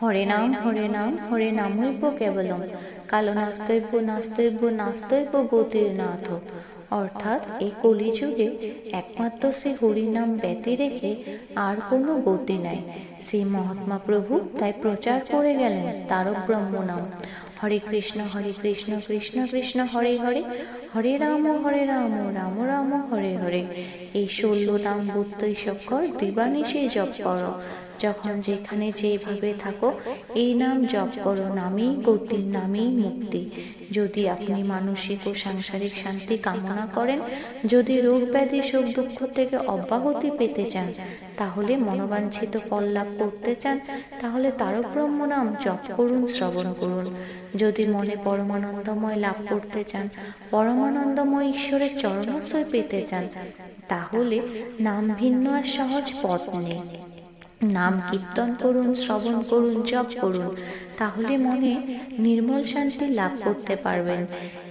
হরে নাম হরে নামৈব কেবলম, কালো নাস্তৈব নাস্তৈব নাস্তৈব গতির্নাথ। অর্থাৎ এই কলিযুগে একমাত্র শ্রী হরিনাম ব্যতি রেখে আর কোনো গতি নাই। শ্রী মহাত্মা প্রভু তাই প্রচার করে গেলেন তারক ব্রহ্ম নাম। হরে কৃষ্ণ কৃষ্ণ কৃষ্ণ হরে হরে, হরে রাম রাম রাম হরে হরে। এই 16 নাম 32 অক্ষর দিবানিশি জপ করো। যখন যেখানে যেভাবে থাকো এই নাম জপ করো। নামেই গতি, নামেই মুক্তি। যদি আপনি মানসিক ও সাংসারিক শান্তি কামনা করেন, যদি রোগ ব্যাধি সুখ দুঃখ থেকে অব্যাহতি পেতে চান, তাহলে মনোবাঞ্ছিত ফল লাভ করতে চান, তাহলে তারক ব্রহ্ম নাম জপ করুন, শ্রবণ করুন। যদি মনে পরমানন্দময় লাভ করতে চান, পরমানন্দময় ঈশ্বরের চরণাশ্রয় পেতে চান, তাহলে নাম ভিন্ন আর সহজ পথ নেই। নাম কীর্তন করুন, শ্রবণ করুন, জপ করুন, তাহলে মনে নির্মল শান্তি লাভ করতে পারবেন।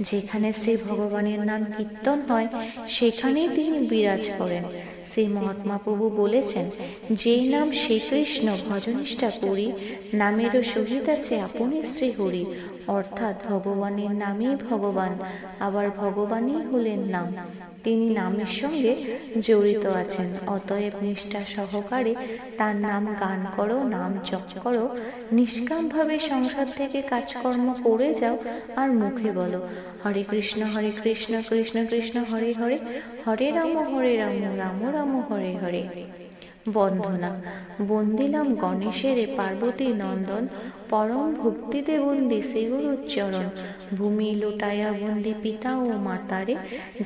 যেখানে শ্রী ভগবানের নাম কীর্তন হয়, সেখানেই তিনি বিরাজ করেন। শ্রী মহাত্মা প্রভু বলেছেন, যেই নাম শ্রীকৃষ্ণ ভজনিষ্ঠা করি, নামেরও সহিত আছে আপনি শ্রী হরি। অর্থাৎ ভগবানের নামই ভগবান, আবার ভগবানই হলেন নাম। তিনি নামের সঙ্গে জড়িত আছেন। অতএব নিষ্ঠা সহকারে তার নাম গান করো, নাম জপ করো। নিষ্কামভাবে সংসার থেকে কাজকর্ম করে যাও, আর মুখে বলো হরে কৃষ্ণ কৃষ্ণ কৃষ্ণ হরে হরে, হরে রাম রাম রাম হরে হরে। বন্দনা। বন্দিলাম গণেশের পার্বতী নন্দন, পরম ভক্তিতে বন্দি শ্রীগুরুর চরণ। ভূমি লোটায়া বন্দি পিতা ও মাতারে,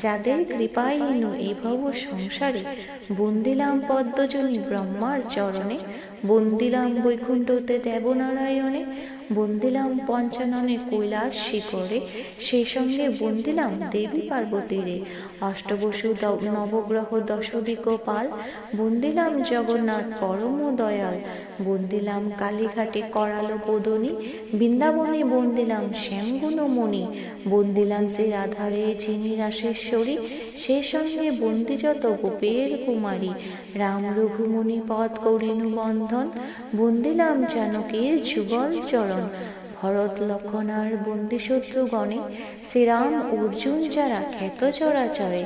যাদের কৃপাহীন এই ভব সংসারে। বন্দিলাম পদ্মজনী ব্রহ্মার চরণে, বন্দিলাম বৈকুণ্ঠতে দেবনারায়ণে। বন্দিলাম পঞ্চাননে কৈলাস শিখরে, সেই সঙ্গে বন্দিলাম দেবী পার্বতীরে। অষ্টবসু নবগ্রহ দশদিক পাল, বন্দিলাম জগন্নাথ পরম দয়াল। বন্দিলাম কালীঘাটে করালো পদনী, বৃন্দাবনে বন্দিলাম শ্যামগুণমণি। বন্দিলাম শ্রী রাধারে যিনি রাসেশ্বরী, সে সঙ্গে বন্দি যত গোপের কুমারী। রাম রঘুমণি পদ করিনু বন্ধন, বন্দিলাম জানকীর যুগল চরণ। ভরত লক্ষণার বন্দি শত্রুগণে, শ্রীরাম অর্জুন যারা খ্যাত চরাচরে।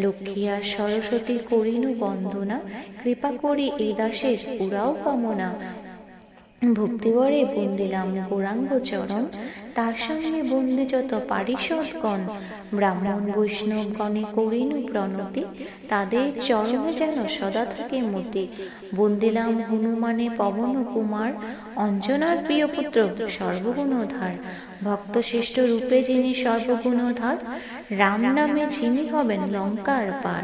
লক্ষ্মী আর সরস্বতী করিনু বন্দনা, কৃপা করি এ দাসের পুরাও কামনা। ভক্তিবরে বন্দিলাম গৌরাঙ্গ চরণ, তার সঙ্গে বন্দি যত পারিষদগণ। ব্রাহ্মণ বৈষ্ণব গণে করিনু প্রণতি, তাদের চরণে যেন সদা থাকে মতি। বন্দিলাম হনুমানে পবন কুমার, অঞ্জনার প্রিয় পুত্র সর্বগুণধার। ভক্ত শ্রেষ্ঠ রূপে যিনি সর্বগুণধার, রাম নামে যিনি হবেন লঙ্কার পার।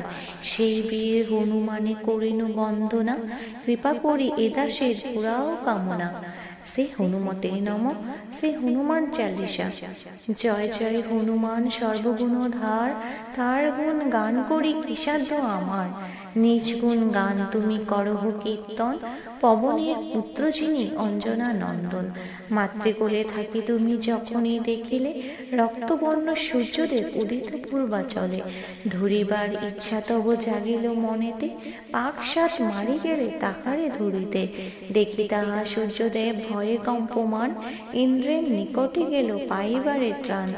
সেই বীর হনুমানে করিনু বন্দনা, কৃপা করি এ দাসের পুরাও কামনা। শ্রী হনুমতে নমঃ। শ্রী হনুমান চালিসা। জয় জয় হনুমান সর্বগুণধার, তার গুণ গান করি কি সাধ্য আমার। নিজ গুণ গান তুমি করহ কীর্তন, পবনের পুত্র যিনি অঞ্জনা নন্দন। মাতৃকোলে থাকি তুমি যখনই দেখিলে, রক্তবর্ণ সূর্যদেব উদিত পূর্বাচলে। ধরিবার ইচ্ছা তব জাগিল মনেতে, পাকসাত মারি গেলে তাহারে ধরিতে। দেখি তাহা সূর্যদেব ভয়ে কম্পমান, ইন্দ্রের নিকটে গেল পাইবারে ত্রাণ।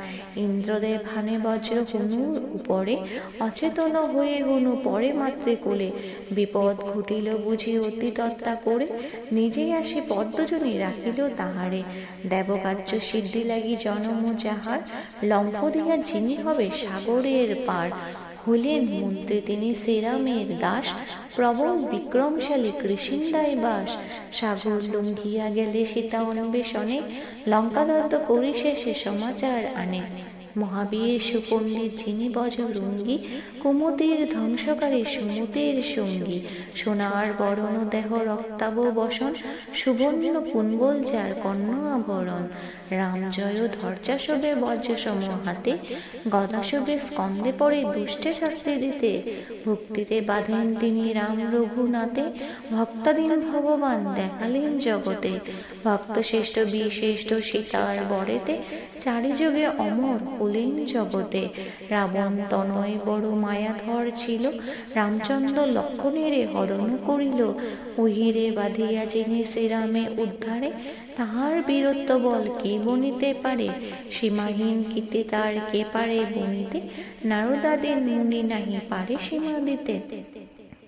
ইন্দ্রদেব হানে বজ্র হনুর উপরে, অচেতন হয়ে হনু পরে মাতৃকোলে। বিপদ ঘটিল বুঝি অতি তত্তা করে, নিজেই আসে পদ্মজনী রাখিল তাহারে। দেবকার্য সিদ্ধি লাগি জনম যাহার, লম্ফ দিয়া যিনি হবে সাগরের পার। হলেন মন্ত্রী তিনি শ্রীরামের দাস, প্রবল বিক্রমশালী কৃষ্ণদায় বাস। সাগর লঙ্ঘিয়া গেলে সীতা অন্বেষণে, লঙ্কাদত্ত করি শেষে সমাচার আনে। মহাবীর সুপণ্ডিত যিনি বজরঙ্গী, কুমতির ধ্বংসকারী সুমতির সঙ্গী। সোনার বরণ দেহ রক্তাব বসন, সুবর্ণ কুণ্ডল যার কর্ণ আভরণ। রাম জয় ধর্যা শোভে বজ্র সম হাতে, গদা শোভে স্কন্দে পড়ে দুষ্টে শাস্তি দিতে। ভক্তিতে বাঁধেন তিনি রাম রঘুনাথে, ভক্তাধীন ভগবান দেখালেন জগতে। ভক্ত শ্রেষ্ঠ বীর শ্রেষ্ঠ সীতার বরেতে, চারিযোগে অমর হলেন জগতে। রাবণ তনয় বড় মায়াধর ছিল, রামচন্দ্র লক্ষণের হরণ করিল। ওহিরে বাঁধিয়া যিনি শ্রীরামে উদ্ধারে, তাহার বীরত্ব বল কে বনিতে পারে? সীমাহীন কীর্তি তার কে পারে বনিতে? নারদাদি মুনি নাহি পারে সীমা দিতে।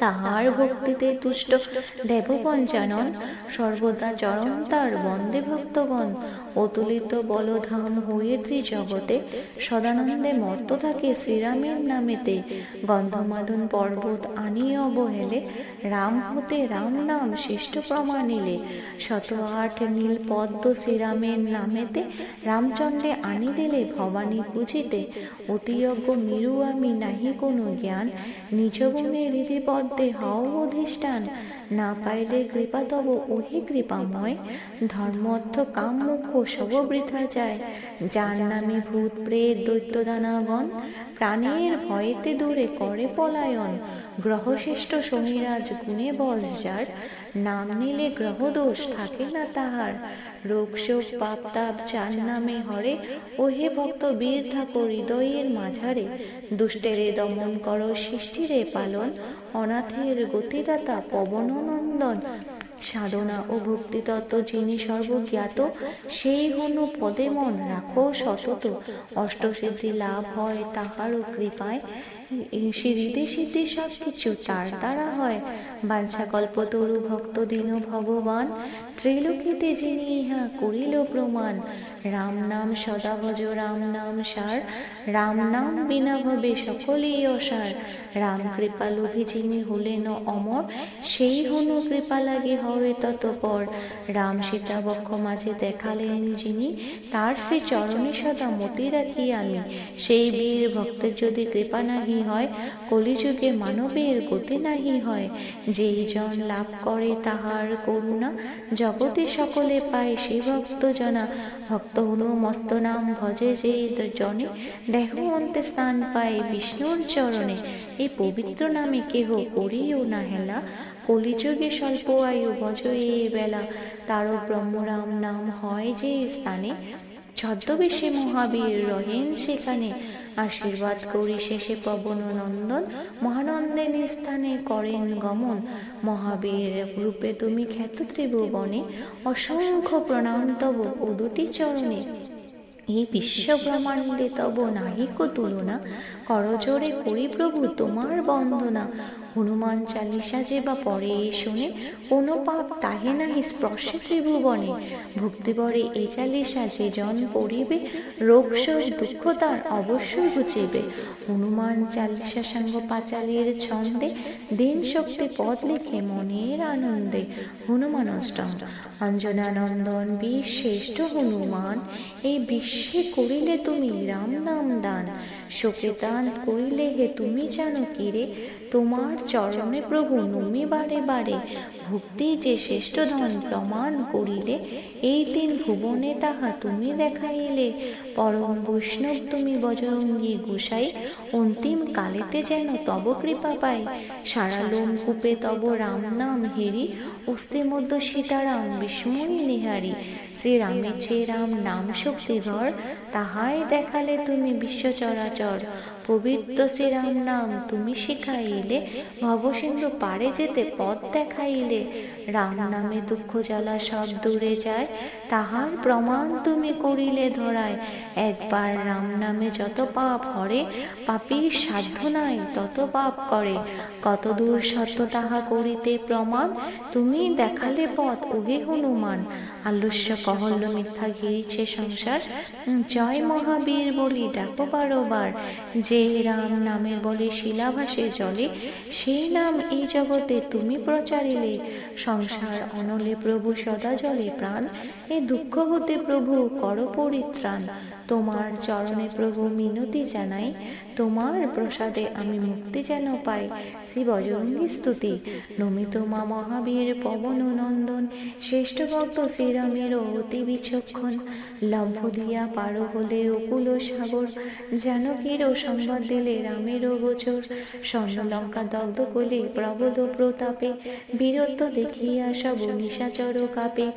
তাহার ভক্তিতে তুষ্ট দেবপঞ্চানন, সর্বদা চরণ তার বন্দে ভক্তগণ। অতুলিত বলধাম হয়ে ত্রিজগতে, সদানন্দে মত্ত থাকে শ্রীরামের নামেতে। গন্ধমাদন পর্বত আনি অবহেলে, রাম হতে রাম নাম শ্রেষ্ঠ প্রমাণিলে। 108 নীল পদ্ম শ্রীরামের নামেতে, রামচন্দ্রে আনি দিলে ভবানী পুজিতে। অতিযজ্ঞ মিরু আমি নাহি কোনো জ্ঞান, নিজ গুণে হৃদিপদ্মে হও অধিষ্ঠান। না পাইলে কৃপা তব ওহে কৃপাময়, ধর্ম অর্থ কাম মোক্ষ সব বৃথা যায়। যার নামে ভূত প্রেত দৈত্য দানবগণ, প্রাণের ভয়েতে দূরে করে পলায়ন। গ্রহশ্রেষ্ঠ শনিরাজ গুণে বশ যার, নাম নিলে গ্রহ দোষ থাকে না তাহার। রোগ শোক পাপ তাপ যার নামে হরে, ওহে ভক্ত বীর থাকো হৃদয়ের মাঝারে। দুষ্টেরে দমন করো সৃষ্টিরে পালন, অনাথের গতিদাতা পবন নন্দন। সাধনা ও ভক্তিতত্ত্ব যিনি সর্বজ্ঞাত, সেই হনু পদে মন রাখো সতত। অষ্টসিদ্ধি লাভ হয় তাহারও কৃপায়, সিদ্ধি সিদ্ধি সব কিছু তার দ্বারা হয়। বাঞ্ছা কল্পতরু ভক্ত দীন ভগবান, ত্রিলোকিতে যিনি ইহা করিল প্রমাণ। রাম নাম সদা ভজ রাম নাম সার, রাম নাম বিনা ভবে সকলেই অসার। রাম কৃপা লোভী যিনি হলেন অমর, সেই হনু কৃপা লাগে হবে ততপর। রাম সীতা বক্ষ মাঝে দেখালেন যিনি, তার সে চরণে সদা মতি রাখি আমি। সেই বীর ভক্তের যদি কৃপা নাহি হয়, কলিযুগে মানবের গতি নাহি হয়। যেই জন লাভ করে তাহার করুণা, জগতে সকলে পায় সে ভক্ত জনা। ভক্ত হনু মস্ত নাম ভজে যে জনে, দেহ অন্তে স্থান পায় বিষ্ণুর চরণে। এই পবিত্র নামে কেহ করিও না হেলা, কলিযুগে স্বল্প আয়ু ভজ এ বেলা। তারক ব্রহ্মরাম নাম হয় যে স্থানে, ছদ্মবেশে মহাবীর রহেন সেখানে। আশীর্বাদ করি শেষে পবন নন্দন, মহানন্দে নিস্থানে করেন গমন। মহাবীর রূপে তুমি খ্যাত ত্রিভুবনে, অসংখ্য প্রণাম তব ও দুটি চরণে। এই বিশ্ব ব্রহ্মাণ্ডে তব নাহিক তুলনা, করজোড়ে করি প্রভু তোমার বন্দনা। হনুমান চালিসা যে বা পরে শুনে, কোনো পাপ তাহে নাহি স্পর্শে ত্রিভুবনে। ভক্তিবরে এ চালিসা যে জন পড়িবে, রোগ শোক দুঃখ তার অবশ্যই ঘুচিবে। হনুমান চালিসা সাঙ্গ পাঁচালীর ছন্দে, দিন শক্তি পদ লিখে মনের আনন্দে। হনুমান অষ্টম। অঞ্জনানন্দন বীর শ্রেষ্ঠ হনুমান, এই বিশ্বে করিলে তুমি রাম নাম দান। শোকে দান করিলে হে তুমি জানো কিরে, তোমার চরণে প্রভু নমি বারে বারে। ভক্তি যে শ্রেষ্ঠ ধন প্রমাণ করিলে, এই তিন ভুবনে তাহা তুমি দেখাইলে। পরম বৈষ্ণব তুমি বজরঙ্গী গোসাই, অন্তিম কালেতে যেন তব কৃপা পাই। সারা লোম কূপে তব রাম নাম হেরি, অস্থি মধ্য সীতারাম বিস্ময়ী নিহারি। শ্রীরামের চেয়ে রাম নাম শক্তিধর, তাহাই দেখালে তুমি বিশ্ব চরাচর। পবিত্র শ্রীরাম নাম তুমি শিখাইলে, ভবসিন্ধু পারে যেতে পথ দেখাইলে। রাম নামে দুঃখ জ্বালা সব দূরে যায়, তাহার প্রমাণ তুমি করিলে ধরায়। একবার রাম নামে যত পাপ হরে, পাপীর সাধ্য নাই তত পাপ করে। কত দূর সত্য তাহা করিতে প্রমাণ, তুমি দেখালে পথ ওহে হনুমান। আলস্য কহল্য মিথ্যা ঘিরিছে সংসার, জয় মহাবীর বলি ডাকো বারবার। যে রাম নামের বলে শিলাভাসে জলে, সেই নাম এই জগতে তুমি প্রচারিলে। সংসার অনলে প্রভু সদা জলে প্রাণ, এ দুঃখ হতে প্রভু কর পরিত্রাণ। তোমার চরণে প্রভু মিনতি জানাই, তোমার প্রসাদে আমি মুক্তি যেন পাই। শ্রী বজরঙ্গী স্তুতি। নমিত মা মহাবীর পবন নন্দন, শ্রেষ্ঠ ভক্ত শ্রীরামের অতি বিচক্ষণ। লম্ভ দিয়া পার হলে অকুল সাগর, জানকীর সংবাদ দিলে রামের গোচর। স্বর্ণলঙ্কা দগ্ধ কোলে প্রবল প্রতাপে, বীরত্ব দেখিয়া সব নিশাচর কাপে।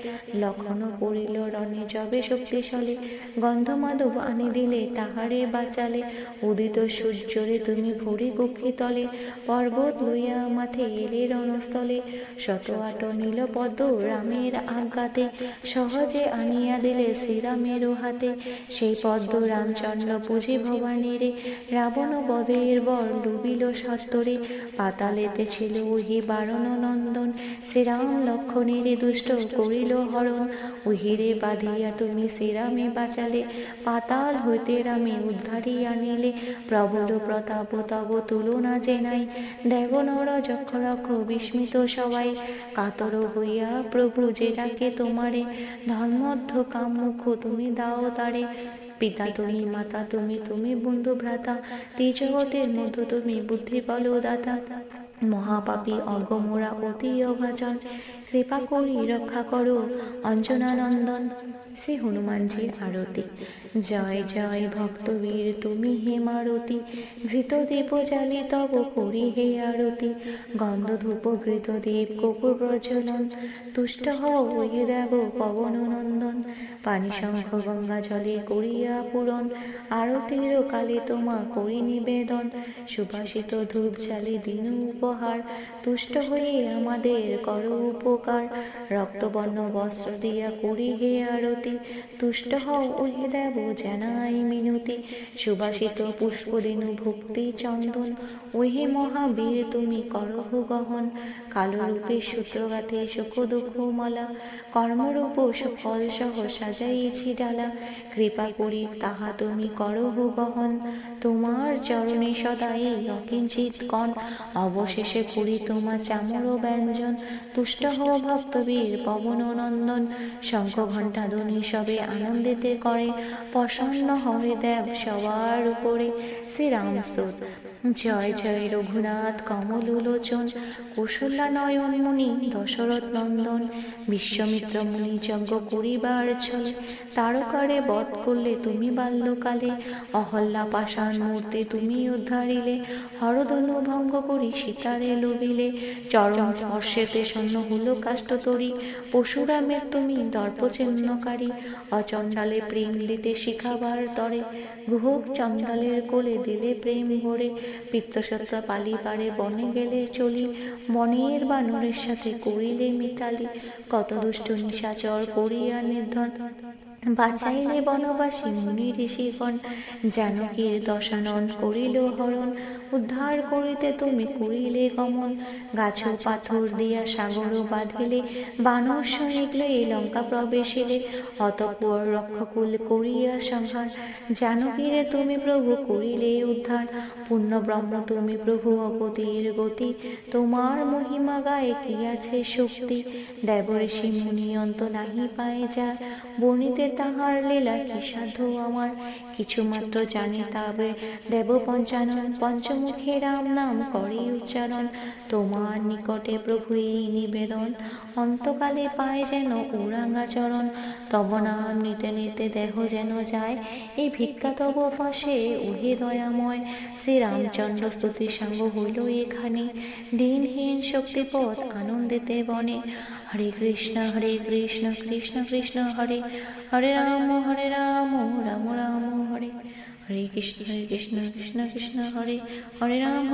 লক্ষণ পড়িল রণে যবে শক্তিশালী, গন্ধমাদন আলো আনি দিলে, তাহারে বাঁচালে। উদিত সূর্যরে তুমি ভরি কক্ষি তলে, পর্বত লইয়া মাথে এলে রণস্থলে। শত আট নীল পদ্ম রামের আজ্ঞাতে, সহজে আনিয়া দিলে শ্রীরামের হাতে। সেই পদ্ম রামচন্দ্র পুজি ভবানীরে, রাবণ বধের বর ডুবিল সত্তরে। পাতালেতে ছিল ওহি বারণ নন্দন, শ্রীরাম লক্ষণের দুষ্ট করিল হরণ। ওহিরে বাঁধিয়া তুমি শ্রীরামে বাঁচালে, পাতাল হইতে রামে উদ্ধারিয়া নিলে। প্রবল প্রতাপ তব তুলনা যে নাই, দেবনর যক্ষ রক্ষ বিস্মিত সবাই। কাতর হইয়া প্রভু যে ডাকে তোমারে, ধর্মধ্য কামুখ তুমি দাও তারে। পিতা তুমি, মাতা তুমি, তুমি বন্ধু ভ্রাতা, ত্রিজগতের মধ্য তুমি বুদ্ধি বল দাতা। মহাপাপী অগমোরা অতি অভাজন, কৃপা করি রক্ষা করো অঞ্জনানন্দন। শ্রী হনুমানজির আরতি। জয় জয় ভক্তবীর তুমি হে মারতি, ঘৃত দীপ জালি তব করি হে আরতি। গন্ধ ধূপ ঘৃত দীপ কপুর প্রজ্বলন, তুষ্ট হও হে দেব পবন নন্দন। পানি শঙ্খ গঙ্গা জলে করিয়া পূরণ, আরতির কালে তোমা করি নিবেদন। সুবাসিত ধূপ জালি দিন উপহার, তুষ্ট হয়ে আমাদের করো উপকার। রক্তবর্ণ বস্ত্র দিয়া করি হে আরতি, তুষ্ট হও হে দেব জানাই মিনতি। সুবাসিত পুষ্প দিনু ভক্তি চন্দন, ওহে মহাবীর তুমি করহ গহন। কালো রূপে সূত্রগাথে সুখ দুঃখ মালা, কর্মরূপ সুফল সহ সাজাইছি ডালা। কৃপা করি তাহা তুমি করহ বহন, তোমার চরণে সদাই অকিঞ্চিত কণ। অবশেষে করি তোমার চামর ব্যঞ্জন, তুষ্ট হও ভক্তবীর পবন নন্দন। শঙ্খ ঘণ্টা ধ্বনি সবে আনন্দিতে করে, প্রসন্ন হয় দেব সবার উপরে। শ্রীরাম স্তোত্র। জয় জয় রঘুনাথ কমল লোচন, কৌশল্যা নয়ন মুনি দশরথ নন্দন। বিশ্বমিত্র মুনি যজ্ঞ করিবার ছলে, তারকারে বধ করলে তুমি বাল্যকালে। অহল্যা পাষাণ মূর্তি তুমি উদ্ধারিলে, হরধনু ভঙ্গ করি সীতারে লোভিলে। চরণ স্পর্শেতে সন্ন হল কাষ্ঠ তরি, পশুরামের তুমি দর্প চিহ্নকারী। অচণ্ডালে প্রেম দিতে শিখাবার তরে, গুহ চণ্ডালের কোলে দিলে প্রেম ভরে। পিত্তসত্য পালিবারে বনে গেলে চলি, বনের বানরের সাথে করিলে মিতালি। কত দুষ্ট নিশাচর করিয়া নিধন, বাঁচাইলে বনবাসী মুনি ঋষিগণ। জানকীর দশানন করিল হরণ, উদ্ধার করিতে তুমি করিলে গমন। গাছ পাথর দিয়া সাগর বাঁধিলে, বানর সৈনিক লয়ে লঙ্কা প্রবেশিলে। অতঃপর রক্ষকুল করিয়া সংহার, জানকীরে তুমি প্রভু করিলে উদ্ধার। পূর্ণ ব্রহ্ম তুমি প্রভু অপতির গতি, তোমার মহিমা গায়ে কি আছে শক্তি। দেব ঋষি মুনি অন্ত নাহি পায় যা, বর্ণিতে তাহার লীলা কি সাধ্য আমার। কিছু মাত্র জানি তবে দেব পঞ্চানন, পঞ্চমুখে রাম নাম করে উচ্চারণ। তোমার নিকটে প্রভু এই নিবেদন, অন্তকালে পায় যেন ওরাঙ্গাচরণ। তব নাম নিতে নিতে দেহ যেন যায়, এই ভিক্ষা তব পাশে ওহে দয়াময়। শ্রীরামচন্দ্র স্তুতি সাঙ্গ হইল এখানে, দিনহীন শক্তিপথ আনন্দিতে বনে। হরে কৃষ্ণ কৃষ্ণ কৃষ্ণ হরে হরে, রাম রাম রাম হরে হরে। কৃষ্ণ কৃষ্ণ কৃষ্ণ হরে হরে রাম